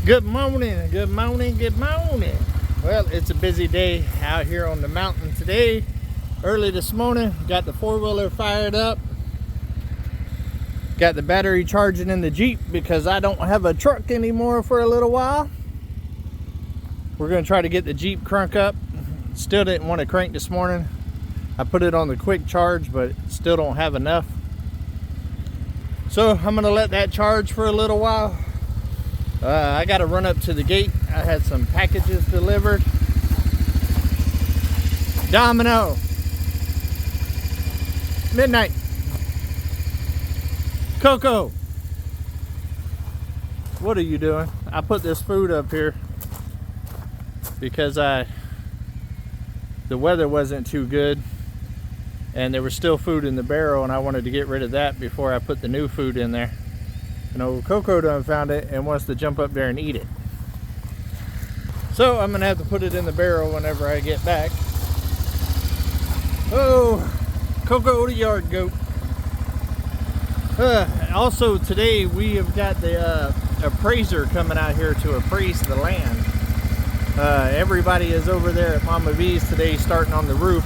Good morning, good morning, good morning. Well, it's a busy day out here on the mountain today. Early this morning, got the four-wheeler fired up. Got the battery charging in the Jeep because I don't have a truck anymore for a little while. We're gonna try to get the Jeep crank up. Still didn't want to crank this morning. I put it on the quick charge, but still don't have enough. So I'm gonna let that charge for a little while. I gotta run up to the gate. I had some packages delivered. Domino. Midnight. Coco. What are you doing? I put this food up here because the weather wasn't too good and there was still food in the barrel, and I wanted to get rid of that before I put the new food in there. You know, Coco done found it and wants to jump up there and eat it. So I'm gonna have to put it in the barrel whenever I get back. Oh, Coco the yard goat. Also today we have got the appraiser coming out here to appraise the land. Everybody is over there at Mama V's today starting on the roof.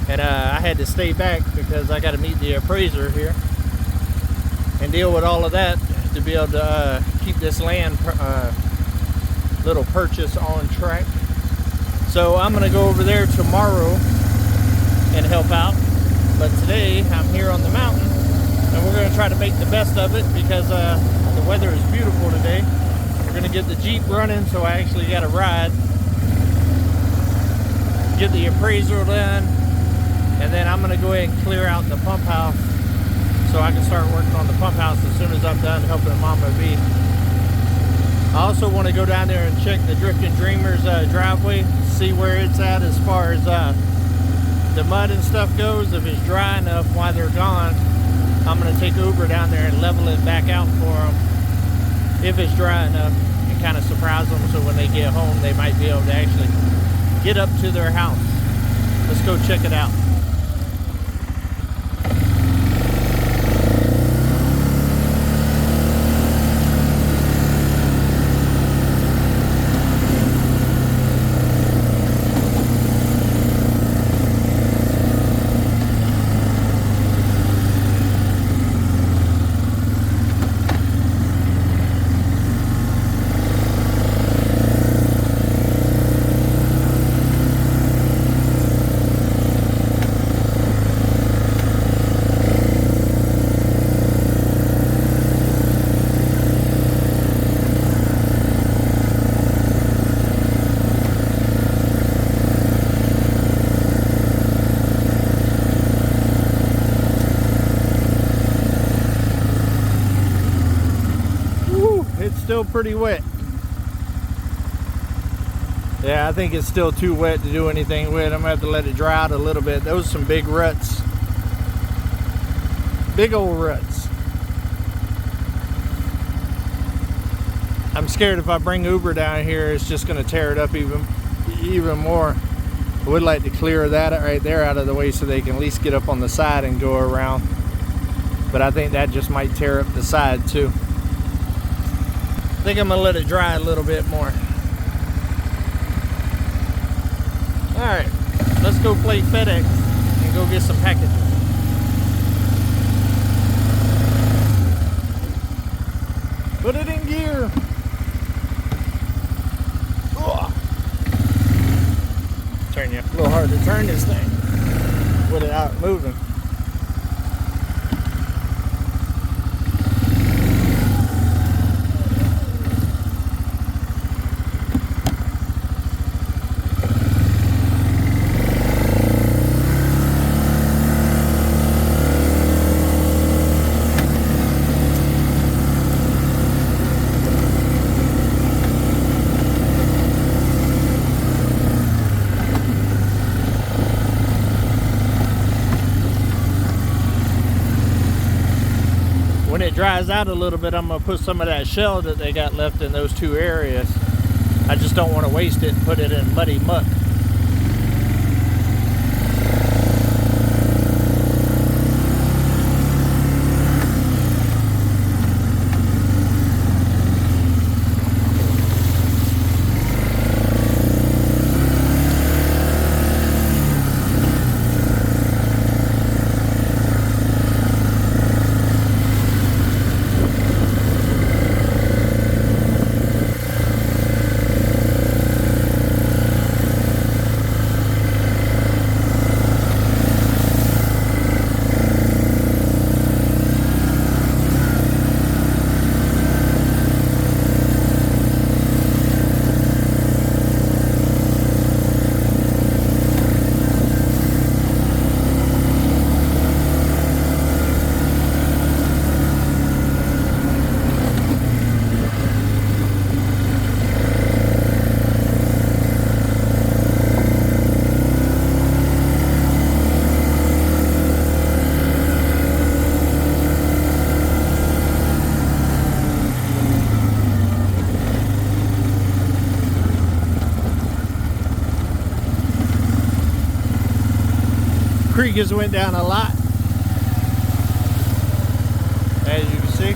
And I had to stay back because I got to meet the appraiser here and deal with all of that to be able to keep this land little purchase on track. So I'm gonna go over there tomorrow and help out, but today I'm here on the mountain and we're gonna try to make the best of it because the weather is beautiful today. We're gonna get the Jeep running, so I actually got to ride, get the appraisal done, and then I'm gonna go ahead and clear out the pump house so I can start working on the pump house as soon as I'm done helping Mama V. I also want to go down there and check the Drifting Dreamers driveway, see where it's at as far as the mud and stuff goes. If it's dry enough while they're gone, I'm going to take Uber down there and level it back out for them if it's dry enough, and kind of surprise them so when they get home they might be able to actually get up to their house. Let's go check it out. Still pretty wet. Yeah, I think it's still too wet to do anything with. I'm gonna have to let it dry out a little bit. Those are some big ruts. Big old ruts. I'm scared if I bring Uber down here, it's just gonna tear it up even more. I would like to clear that right there out of the way so they can at least get up on the side and go around. But I think that just might tear up the side too. I think I'm gonna let it dry a little bit more. All right, let's go play FedEx and go get some packages. Put it in gear. Ugh. Turn you a little hard to turn this thing with it out moving. When it dries out a little bit, I'm gonna put some of that shell that they got left in those two areas. I just don't want to waste it and put it in muddy muck. creek has went down a lot, as you can see.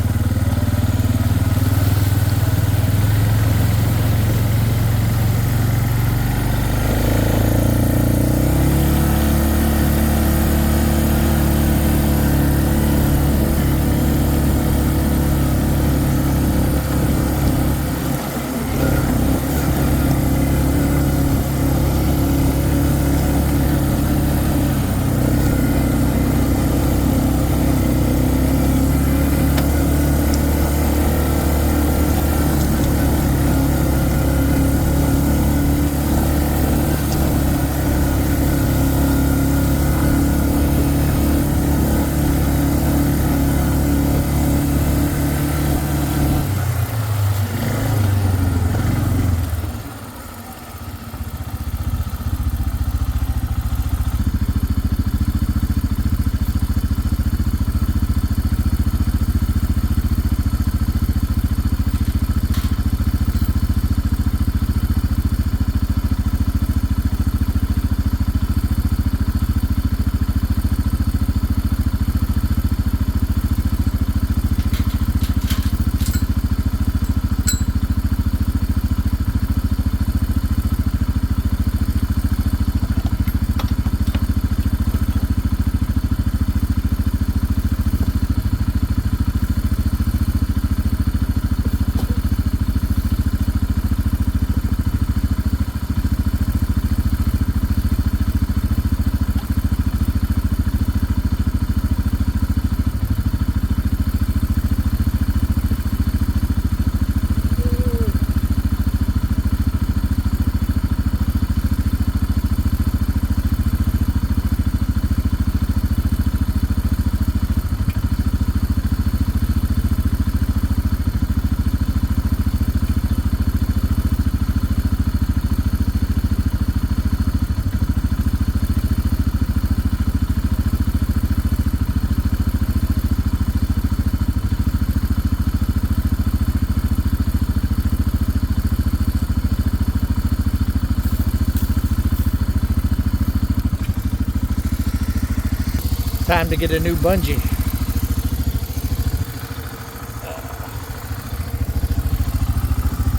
Time to get a new bungee.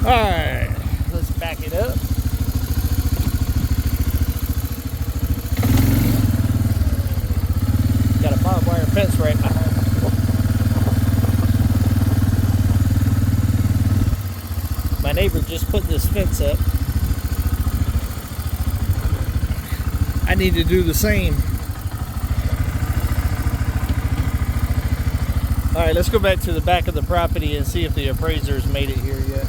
Alright, let's back it up. Got a barbed wire fence right behind. My neighbor just put this fence up. I need to do the same. Alright, let's go back to the back of the property and see if the appraiser's made it here yet.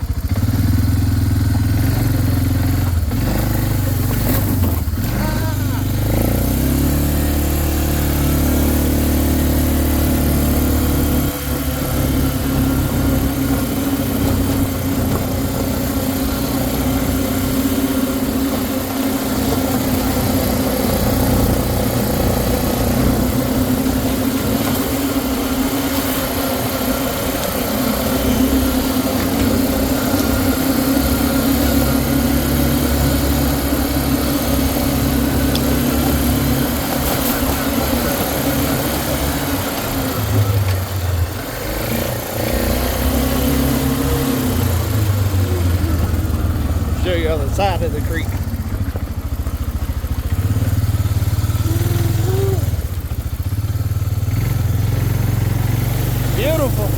Show you on the side of the creek. Beautiful.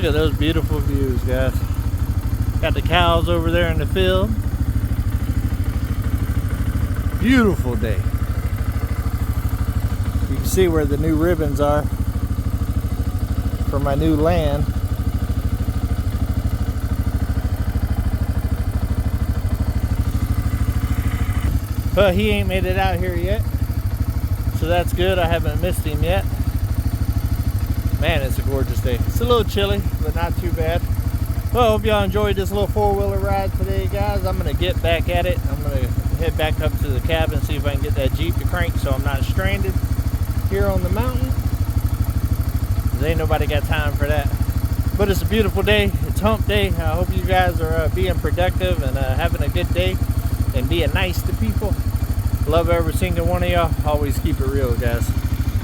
Look at those beautiful views, guys. Got the cows over there in the field. Beautiful day. You can see where the new ribbons are for my new land. But he ain't made it out here yet, so that's good. I haven't missed him yet. Man, it's a gorgeous day. It's a little chilly, but not too bad. Well, I hope y'all enjoyed this little four-wheeler ride today, guys. I'm gonna get back at it. I'm gonna head back up to the cabin, see if I can get that Jeep to crank so I'm not stranded here on the mountain. There ain't nobody got time for that. But it's a beautiful day. It's hump day. I hope you guys are being productive and having a good day and being nice to people. Love every single one of y'all. Always keep it real, guys.